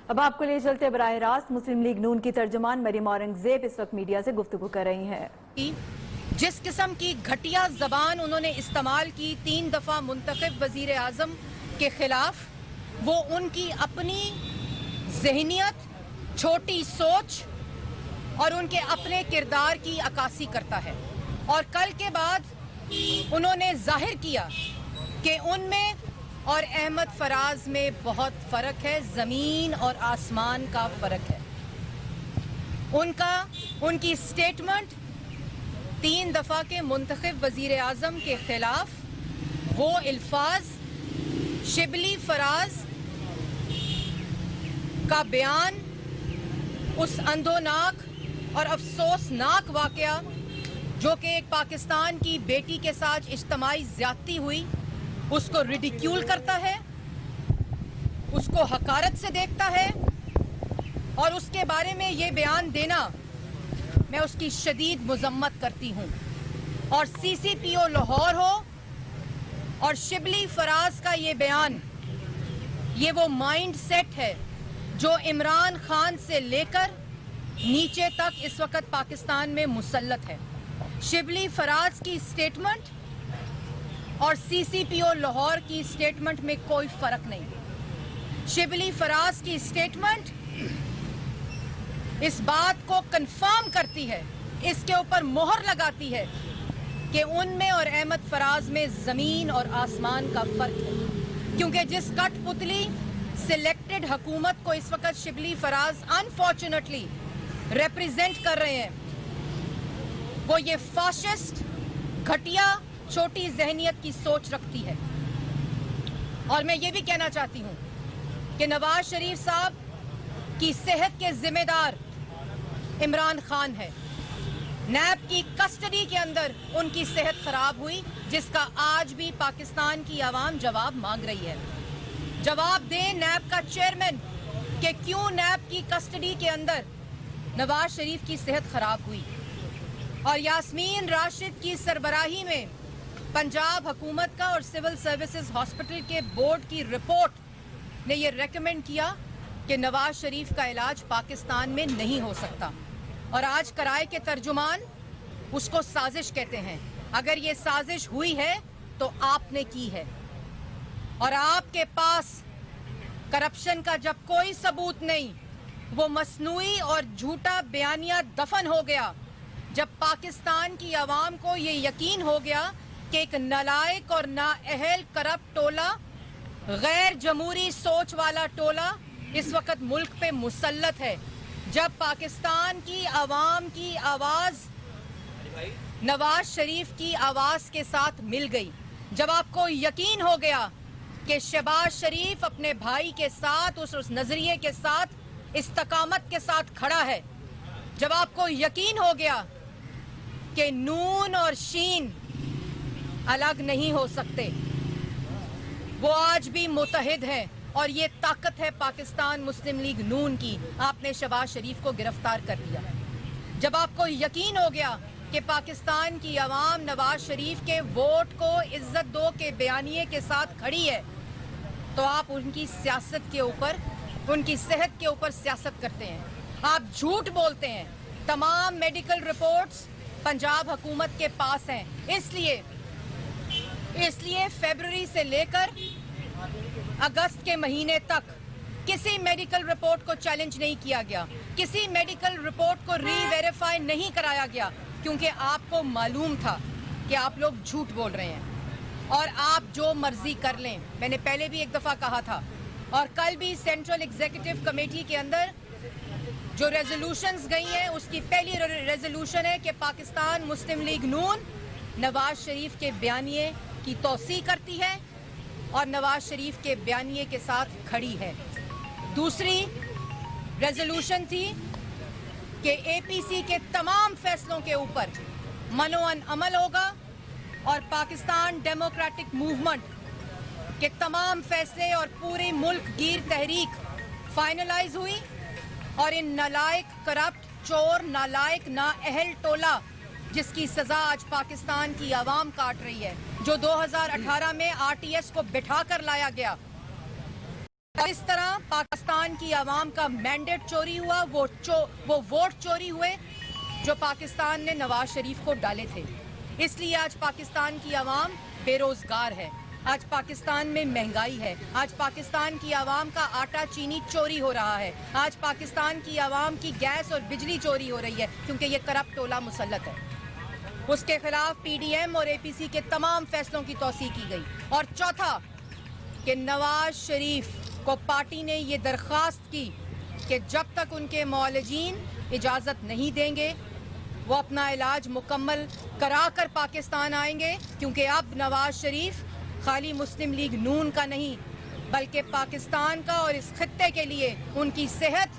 اب آپ کو لے چلتے براہ راست مسلم لیگ نون کی ترجمان مریم اورنگزیب اس وقت میڈیا سے گفتگو کر رہی ہیں۔ جس قسم کی گھٹیا زبان انہوں نے استعمال کی 3 دفعہ منتخب وزیر اعظم کے خلاف، وہ ان کی اپنی ذہنیت، چھوٹی سوچ اور ان کے اپنے کردار کی عکاسی کرتا ہے۔ اور کل کے بعد انہوں نے ظاہر کیا کہ ان میں اور احمد فراز میں بہت فرق ہے، زمین اور آسمان کا فرق ہے۔ ان کی سٹیٹمنٹ 3 دفعہ کے منتخب وزیر اعظم کے خلاف، وہ الفاظ، شبلی فراز کا بیان، اس اندھوناک اور افسوسناک واقعہ جو کہ ایک پاکستان کی بیٹی کے ساتھ اجتماعی زیادتی ہوئی، اس کو ریڈیکیول کرتا ہے، اس کو حقارت سے دیکھتا ہے، اور اس کے بارے میں یہ بیان دینا میں اس کی شدید مذمت کرتی ہوں۔ اور سی سی پی او لاہور ہو اور شبلی فراز کا یہ بیان، یہ وہ مائنڈ سیٹ ہے جو عمران خان سے لے کر نیچے تک اس وقت پاکستان میں مسلط ہے۔ شبلی فراز کی سٹیٹمنٹ اور سی سی پی او لاہور کی سٹیٹمنٹ میں کوئی فرق نہیں۔ شبلی فراز کی سٹیٹمنٹ اس بات کو کنفرم کرتی ہے، اس کے اوپر مہر لگاتی ہے کہ ان میں اور احمد فراز میں زمین اور آسمان کا فرق ہے، کیونکہ جس کٹ پتلی سلیکٹڈ حکومت کو اس وقت شبلی فراز انفارچونیٹلی ریپریزنٹ کر رہے ہیں، وہ یہ فاشسٹ، گھٹیا، چھوٹی ذہنیت کی سوچ رکھتی ہے۔ اور میں یہ بھی کہنا چاہتی ہوں کہ نواز شریف صاحب کی صحت کے ذمہ دار عمران خان ہے۔ نیب کی کسٹڈی کے اندر ان کی صحت خراب ہوئی، جس کا آج بھی پاکستان کی عوام جواب مانگ رہی ہے۔ جواب دیں نیب کا چیئرمین کہ کیوں نیب کی کسٹڈی کے اندر نواز شریف کی صحت خراب ہوئی۔ اور یاسمین راشد کی سربراہی میں پنجاب حکومت کا اور سول سروسز ہاسپٹل کے بورڈ کی رپورٹ نے یہ ریکمینڈ کیا کہ نواز شریف کا علاج پاکستان میں نہیں ہو سکتا، اور آج کرائے کے ترجمان اس کو سازش کہتے ہیں۔ اگر یہ سازش ہوئی ہے تو آپ نے کی ہے، اور آپ کے پاس کرپشن کا جب کوئی ثبوت نہیں، وہ مصنوعی اور جھوٹا بیانیہ دفن ہو گیا جب پاکستان کی عوام کو یہ یقین ہو گیا کہ ایک نالائق اور نااہل کرپٹ ٹولہ، غیر جمہوری سوچ والا ٹولہ اس وقت ملک پہ مسلط ہے۔ جب پاکستان کی عوام کی آواز نواز شریف کی آواز کے ساتھ مل گئی، جب آپ کو یقین ہو گیا کہ شہباز شریف اپنے بھائی کے ساتھ اس نظریے کے ساتھ استقامت کے ساتھ کھڑا ہے، جب آپ کو یقین ہو گیا کہ نون اور شین الگ نہیں ہو سکتے، وہ آج بھی متحد ہیں، اور یہ طاقت ہے پاکستان مسلم لیگ نون کی۔ آپ نے شہباز شریف کو گرفتار کر لیا۔ جب آپ کو یقین ہو گیا کہ پاکستان کی عوام نواز شریف کے ووٹ کو عزت دو کے بیانیے کے ساتھ کھڑی ہے، تو آپ ان کی سیاست کے اوپر، ان کی صحت کے اوپر سیاست کرتے ہیں، آپ جھوٹ بولتے ہیں۔ تمام میڈیکل رپورٹس پنجاب حکومت کے پاس ہیں، اس لیے فیبروری سے لے کر اگست کے مہینے تک کسی میڈیکل رپورٹ کو چیلنج نہیں کیا گیا، کسی میڈیکل رپورٹ کو ری ویریفائی نہیں کرایا گیا، کیونکہ آپ کو معلوم تھا کہ آپ لوگ جھوٹ بول رہے ہیں اور آپ جو مرضی کر لیں۔ میں نے پہلے بھی ایک دفعہ کہا تھا، اور کل بھی سینٹرل ایگزیکٹو کمیٹی کے اندر جو ریزولوشنز گئی ہیں، اس کی پہلی ریزولوشن ہے کہ پاکستان مسلم لیگ نون نواز شریف کے بیانیے کی توثیق کرتی ہے اور نواز شریف کے بیانیے کے ساتھ کھڑی ہے۔ دوسری ریزولوشن تھی کہ اے پی سی کے تمام فیصلوں کے اوپر منوعن عمل ہوگا، اور پاکستان ڈیموکریٹک موومنٹ کے تمام فیصلے اور پورے ملک گیر تحریک فائنلائز ہوئی، اور ان نالائق، کرپٹ، چور، نالائق، نااہل ٹولہ جس کی سزا آج پاکستان کی عوام کاٹ رہی ہے، جو 2018 میں آر ٹی ایس کو بٹھا کر لایا گیا، इस तरह पाकिस्तान की आवाम का मैंडेट चोरी हुआ, वो वोट चोरी हुए जो पाकिस्तान ने नवाज शरीफ को डाले थे। इसलिए आज पाकिस्तान की आवाम बेरोजगार है, आज पाकिस्तान में महंगाई है, आज पाकिस्तान की आवाम का आटा चीनी चोरी हो रहा है, आज पाकिस्तान की आवाम की गैस और बिजली चोरी हो रही है क्योंकि ये करप्ट टोला मुसल्लत है। उसके खिलाफ पीडीएम और एपीसी के तमाम फैसलों की तौसीक की गई। और चौथा कि नवाज शरीफ को पार्टी ने ये दरख्वास्त की कि जब तक उनके मौलजीन इजाज़त नहीं देंगे वो अपना इलाज मुकम्मल करा कर पाकिस्तान आएंगे, क्योंकि अब नवाज शरीफ खाली मुस्लिम लीग नून का नहीं बल्कि पाकिस्तान का और इस खित्ते के लिए उनकी सेहत,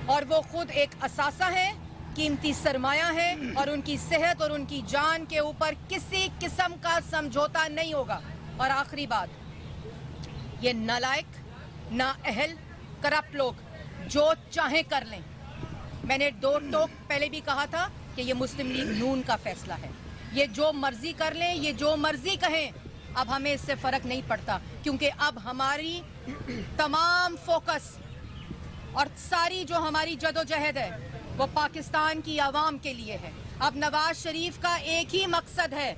और वो खुद एक असासा है, कीमती सरमाया है, और उनकी सेहत और उनकी जान के ऊपर किसी किस्म का समझौता नहीं होगा। और आखिरी बात, ये नालायक, नाअहल, करप्ट लोग जो चाहे कर लें। मैंने 2 टोक पहले भी कहा था कि ये मुस्लिम लीग नून का फैसला है, ये जो मर्जी कर लें, ये जो मर्जी कहें, अब हमें इससे फर्क नहीं पड़ता, क्योंकि अब हमारी तमाम फोकस और सारी जो हमारी जदोजहद है वो पाकिस्तान की आवाम के लिए है। अब नवाज शरीफ का एक ही मकसद है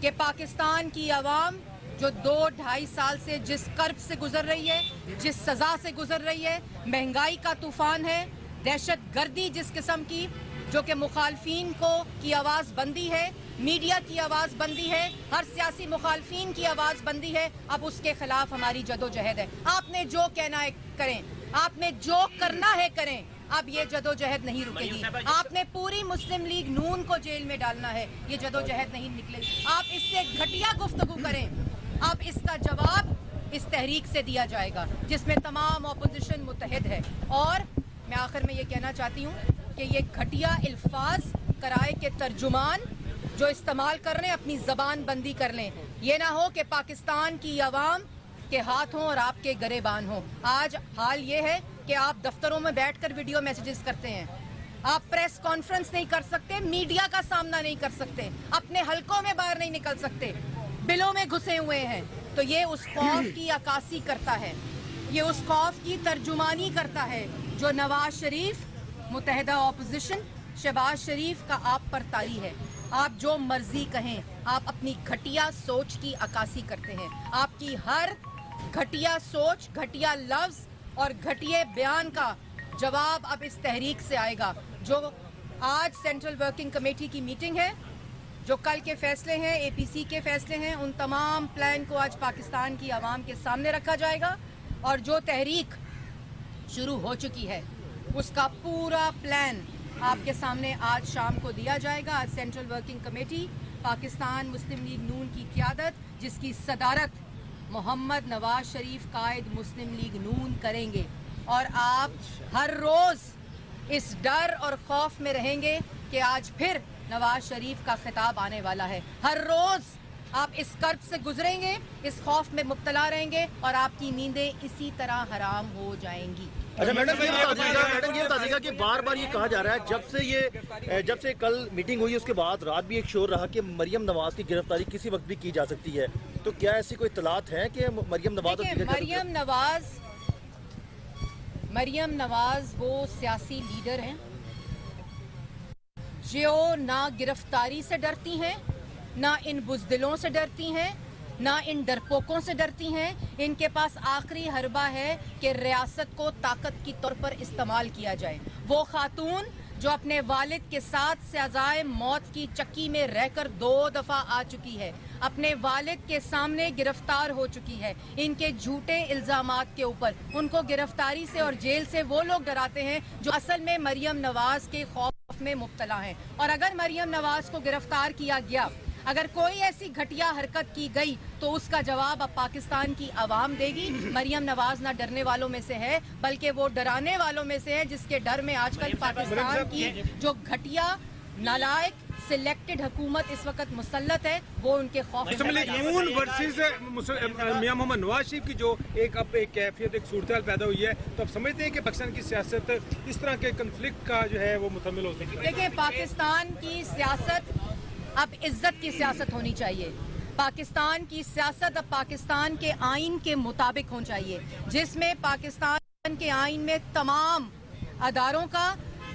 कि पाकिस्तान की आवाम जो 2-2.5 साल से जिस कर्ब से गुजर रही है, जिस सजा से गुजर रही है, महंगाई का तूफान है, दहशत गर्दी जिस किस्म की, जो कि मुखालफीन को की आवाज़ बंदी है, मीडिया की आवाज़ बंदी है, हर सियासी मुखालफीन की आवाज़ बंदी है, अब उसके खिलाफ हमारी जदोजहद है। आपने जो कहना है करें, आपने जो करना है करें, अब ये जदोजहद नहीं रुकेगी। आपने पूरी मुस्लिम लीग नून को जेल में डालना है, ये जदोजहद नहीं निकलेगी। आप इससे घटिया गुफ्तगू करें, अब इसका जवाब इस तहरीक से दिया जाएगा जिसमें तमाम अपोजिशन मुत्तहिद है। और मैं आखिर में ये कहना चाहती हूँ कि ये घटिया अल्फाज कराए के तर्जुमान जो इस्तेमाल कर रहे हैं अपनी ज़बान बंदी कर लें। ये ना हो कि पाकिस्तान की आवाम के हाथ हों और आपके गरेबान हों। आज हाल ये है कि आप दफ्तरों में बैठकर वीडियो मैसेजेस करते हैं, आप प्रेस कॉन्फ्रेंस नहीं कर सकते, मीडिया का सामना नहीं कर सकते, अपने हलकों में बाहर नहीं निकल सकते, बिलों में घुसे हुए हैं। तो ये उस खौफ की अक्कासी करता है, ये उस खौफ की तर्जुमानी करता है जो नवाज शरीफ, मुत्तहिदा अपोजिशन, शहबाज शरीफ का आप पर तारी है। आप जो मर्जी कहें, आप अपनी घटिया सोच की अक्कासी करते हैं। आपकी हर घटिया सोच, घटिया लफ्ज और घटिया बयान का जवाब अब इस तहरीक से आएगा। जो आज सेंट्रल वर्किंग कमेटी की मीटिंग है, जो कल के फैसले हैं, एपीसी के फैसले हैं, उन तमाम प्लान को आज पाकिस्तान की आवाम के सामने रखा जाएगा। और जो तहरीक शुरू हो चुकी है उसका पूरा प्लान आपके सामने आज शाम को दिया जाएगा। आज सेंट्रल वर्किंग कमेटी पाकिस्तान मुस्लिम लीग नून की क़यादत, जिसकी सदारत मोहम्मद नवाज शरीफ कायद मुस्लिम लीग नून करेंगे। और आप हर रोज़ इस डर और खौफ में रहेंगे कि आज फिर नवाज शरीफ का खिताब आने वाला है। हर रोज़ आप इस कर्ब से गुजरेंगे, इस खौफ में मुब्तला रहेंगे और आपकी नींदें इसी तरह हराम हो जाएंगी। अच्छा मैडम ये बता दीजिएगा कि बार बार ये कहा जा रहा है जब से कल मीटिंग हुई उसके बाद रात भी एक शोर रहा कि मरियम नवाज की गिरफ्तारी किसी वक्त भी की जा सकती है, तो क्या ऐसी कोई इत्तलात है कि मरियम नवाज वो सियासी लीडर हैं जो ना गिरफ्तारी से डरती हैं, ना इन बुज़दिलों से डरती हैं, ना इन डरपोकों से डरती हैं। इनके पास आखिरी हरबा है कि रियासत को ताकत की तौर पर इस्तेमाल किया जाए। वो खातून जो अपने वालिद के साथ सजाए मौत की चक्की में रहकर 2 दफ़ा आ चुकी है, अपने वालिद के सामने गिरफ्तार हो चुकी है, इनके झूठे इल्ज़ामात के ऊपर उनको गिरफ्तारी से और जेल से वो लोग डराते हैं जो असल में मरियम नवाज के खौफ में मुब्तला हैं। और अगर मरियम नवाज को गिरफ्तार किया गया, अगर कोई ऐसी घटिया हरकत की गई तो उसका जवाब अब पाकिस्तान की आवाम देगी। मरियम नवाज ना डरने वालों में से है बल्कि वो डराने वालों में से है, जिसके डर में आजकल पाकिस्तान की जो घटिया नालायक सिलेक्टेड हुकूमत इस वक्त मुसल्लत है, वो उनके खौफ नून वर्सेस मियां मोहम्मद नवाज शरीफ की जो एक कैफियत, एक सूरत पैदा हुई है, तो आप समझते हैं कि पाकिस्तान की सियासत इस तरह के कन्फ्लिक्ट का जो है वो मुतमिल हो सकती है? देखिए, पाकिस्तान की सियासत अब इज्जत की सियासत होनी चाहिए। पाकिस्तान की सियासत अब पाकिस्तान के आइन के मुताबिक होनी चाहिए, जिसमें पाकिस्तान के आइन में तमाम अदारों का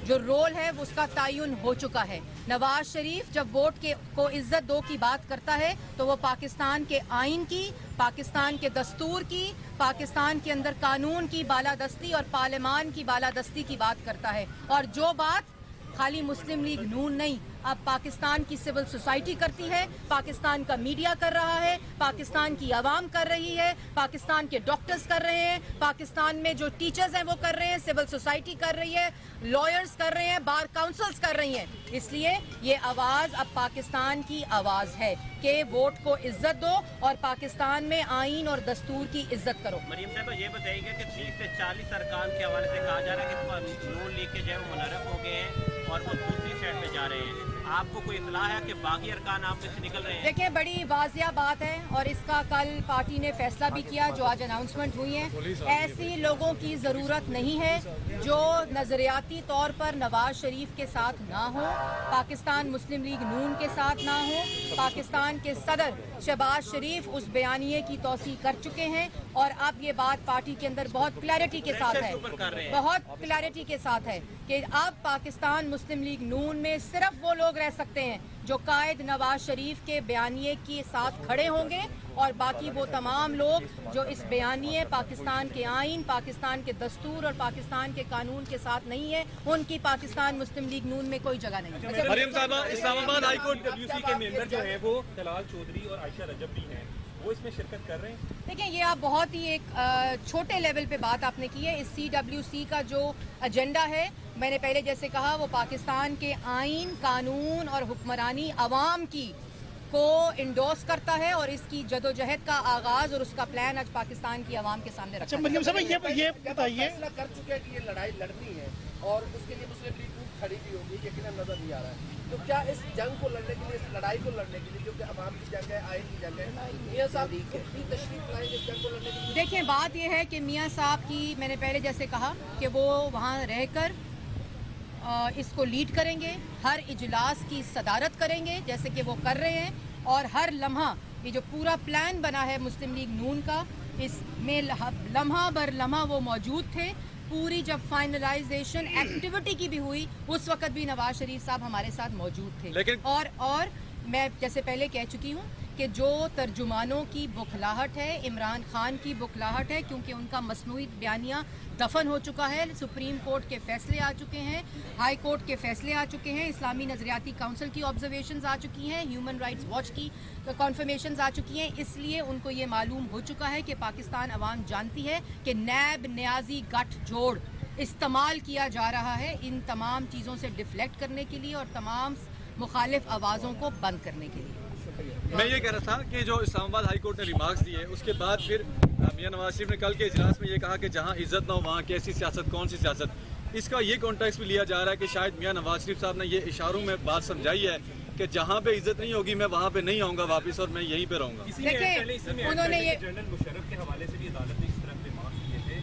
जो रोल है वो उसका तयन हो चुका है। नवाज शरीफ जब वोट को इज्जत दो की बात करता है तो वो पाकिस्तान के आइन की, पाकिस्तान के दस्तूर की, पाकिस्तान के अंदर कानून की बालादस्ती और पार्लियामान की बालादस्ती की बात करता है। और जो बात खाली मुस्लिम लीग नून नहीं, अब पाकिस्तान की सिविल सोसाइटी करती है, पाकिस्तान का मीडिया कर रहा है, पाकिस्तान की आवाम कर रही है, पाकिस्तान के डॉक्टर्स कर रहे हैं, पाकिस्तान में जो टीचर्स हैं वो कर रहे हैं, सिविल सोसाइटी कर रही है, लॉयर्स कर रहे हैं, बार काउंसिल्स कर रही हैं। इसलिए ये आवाज़ अब पाकिस्तान की आवाज़ है कि वोट को इज्जत दो और पाकिस्तान में आइन और दस्तूर की इज्जत करो। मरियम साहब ये बताइएगा कि 30 से 40 अरकान के हवाले से कहा जा रहा है कि नून लीग के जो है वो मुनहरफ हो गए हैं और वो दूसरी साइड पे जा रहे हैं। आपको कोई इतला है कि बाकी अरकान आप में से निकल रहे हैं? देखिए, बड़ी वाजिया बात है और इसका कल पार्टी ने फैसला भी किया, जो आज अनाउंसमेंट हुई है। ऐसी लोगों की ज़रूरत नहीं है जो नज़रियाती तौर पर नवाज शरीफ के साथ ना हो, पाकिस्तान मुस्लिम लीग नून के साथ ना हो। पाकिस्तान के सदर शहबाज शरीफ उस बयानिए की तौसीह कर चुके हैं और अब ये बात पार्टी के अंदर बहुत क्लैरिटी के साथ है, बहुत क्लैरिटी के साथ है कि अब पाकिस्तान मुस्लिम लीग नून में सिर्फ वो लोग रह सकते हैं जो कायद नवाज शरीफ के बयानिए के साथ खड़े होंगे और बाकी वो तमाम लोग जो इस बयानिए, पाकिस्तान के आइन, पाकिस्तान के दस्तूर और पाकिस्तान के कानून के साथ नहीं है, उनकी पाकिस्तान मुस्लिम लीग नून में कोई जगह नहीं है। मरियम साहबा, इस्लामाबाद हाई कोर्ट WC के मेंबर जो है वो तलाल चौधरी और आयशा रजब भी हैं, वो इसमें शिरकत कर रहे हैं? देखिए, ये आप बहुत ही एक छोटे लेवल पे बात आपने की है। इस CWC का जो एजेंडा है, मैंने पहले जैसे कहा, वो पाकिस्तान के आइन, कानून और हुक्मरानी अवाम की को इंडोर्स करता है और इसकी जदोजहद का आगाज और उसका प्लान आज पाकिस्तान की आवाम के सामने रखा है। मरियम साहब, ये बताइए, फैसला कर चुके हैं कि ये लड़ाई लड़नी है और उसके लिए मुस्लिम लीग ग्रुप खड़ी भी होगी, यकीनन नजर नहीं आ रहा है। तो क्या इस जंग को लड़ने के लिए, इस लड़ाई को लड़ने के लिए, जो कि अवाम की जंग है, आइन की जंग है, मियां साहब कितनी तशरीफ लाएंगे इस जंग को लड़ने के लिए? देखिए, बात यह है कि मियां साहब की, मैंने पहले जैसे कहा कि वो वहाँ रहकर इसको लीड करेंगे, हर इजलास की सदारत करेंगे जैसे कि वो कर रहे हैं, और हर लम्हा, ये जो पूरा प्लान बना है मुस्लिम लीग नून का, इसमें लम्हा बर लम्हा वो मौजूद थे। पूरी जब फाइनलाइजेशन एक्टिविटी की भी हुई उस वक्त भी नवाज शरीफ साहब हमारे साथ मौजूद थे। लेकिन और मैं जैसे पहले कह चुकी हूँ कि जो तर्जुमानों की बुखलाहट है, इमरान खान की बुखलाहट है, क्योंकि उनका मसनूई बयानिया दफन हो चुका है, सुप्रीम कोर्ट के फैसले आ चुके हैं, हाई कोर्ट के फैसले आ चुके हैं, इस्लामी नज़रियाती काउंसिल की ऑब्जर्वेशंस आ चुकी हैं, ह्यूमन राइट्स वॉच की कॉन्फर्मेशंस आ चुकी हैं। इसलिए उनको ये मालूम हो चुका है कि पाकिस्तान अवाम जानती है कि नैब न्याजी गठजोड़ इस्तेमाल किया जा रहा है इन तमाम चीज़ों से डिफ्लेक्ट करने के लिए और तमाम मुखालिफ आवाज़ों को बंद करने के लिए। मैं ये कह रहा था कि जो इस्लामाबाद हाई कोर्ट ने रिमार्क्स दिए, उसके बाद फिर मियां नवाज शरीफ ने कल के इजलास में ये कहा कि जहां इज्जत ना हो वहां कैसी सियासत, कौन सी सियासत। इसका ये कॉन्टेक्स्ट भी लिया जा रहा है कि शायद मियां नवाज शरीफ साहब ने ये इशारों में बात समझाई है कि जहां पे इज्जत नहीं होगी मैं वहां पे नहीं आऊंगा वापस और मैं यहीं पे रहूंगा। देखिए, उन्होंने ये जनरल मुशर्रफ के हवाले से भी अदालत ने इस तरह के रिमार्क्स दिए थे,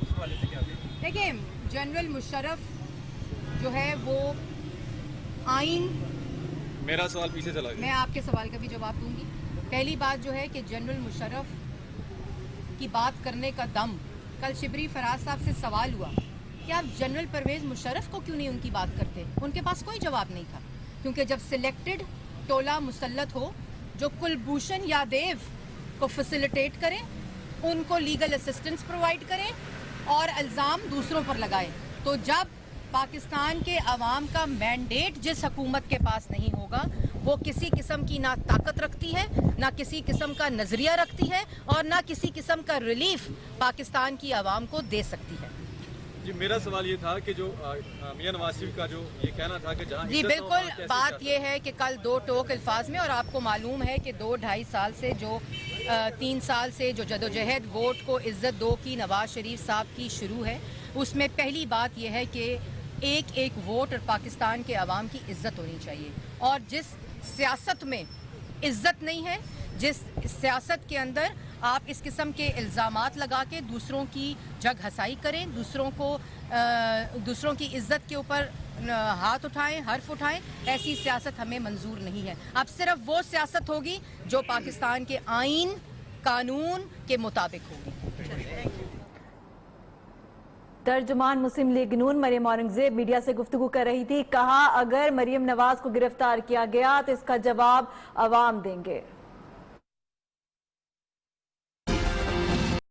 उस हवाले से क्या कहें? देखिए, जनरल मुशर्रफ जो है वो आइन, मेरा सवाल पीछे चला गया। मैं आपके सवाल का भी जवाब दूंगी। पहली बात जो है कि जनरल मुशर्रफ की बात करने का दम, कल शिबरी फराज साहब से सवाल हुआ कि आप जनरल परवेज़ मुशर्रफ को क्यों नहीं उनकी बात करते, उनके पास कोई जवाब नहीं था, क्योंकि जब सिलेक्टेड टोला मुसल्लत हो जो कुलभूषण यादव को फैसिलिटेट करें, उनको लीगल असिस्टेंस प्रोवाइड करें और इल्ज़ाम दूसरों पर लगाएं, तो जब पाकिस्तान के अवाम का मैंडेट जिस हुकूमत के पास नहीं होगा, वो किसी किस्म की ना ताकत रखती है, ना किसी किस्म का नज़रिया रखती है और ना किसी किस्म का रिलीफ पाकिस्तान की आवाम को दे सकती है। जी, मेरा सवाल ये था कि जो मियां नवाज शरीफ का जो ये कहना था कि जहां जी इज्जत ना हो, वहां बिल्कुल, कैसी बात सियासत। ये है कि कल दो टोक अल्फाज में, और आपको मालूम है कि 2-2.5 साल से जो 3 साल से जो जदोजहद वोट को इज्जत दो की नवाज शरीफ साहब की शुरू है, उसमें पहली बात यह है कि एक एक वोट और पाकिस्तान के अवाम की इज्जत होनी चाहिए, और जिस सियासत में इज्जत नहीं है, जिस सियासत के अंदर आप इस किस्म के इल्ज़ामात लगा के दूसरों की जग हसाई करें, दूसरों की इज्जत के ऊपर हाथ उठाएं, हर्फ उठाएं, ऐसी सियासत हमें मंजूर नहीं है। अब सिर्फ वो सियासत होगी जो पाकिस्तान के आइन कानून के मुताबिक होगी। तर्जुमान मुस्लिम लीग नून मरियम औरंगजेब मीडिया से गुफ्तगू कर रही थी। कहा अगर मरियम नवाज को गिरफ्तार किया गया तो इसका जवाब अवाम देंगे।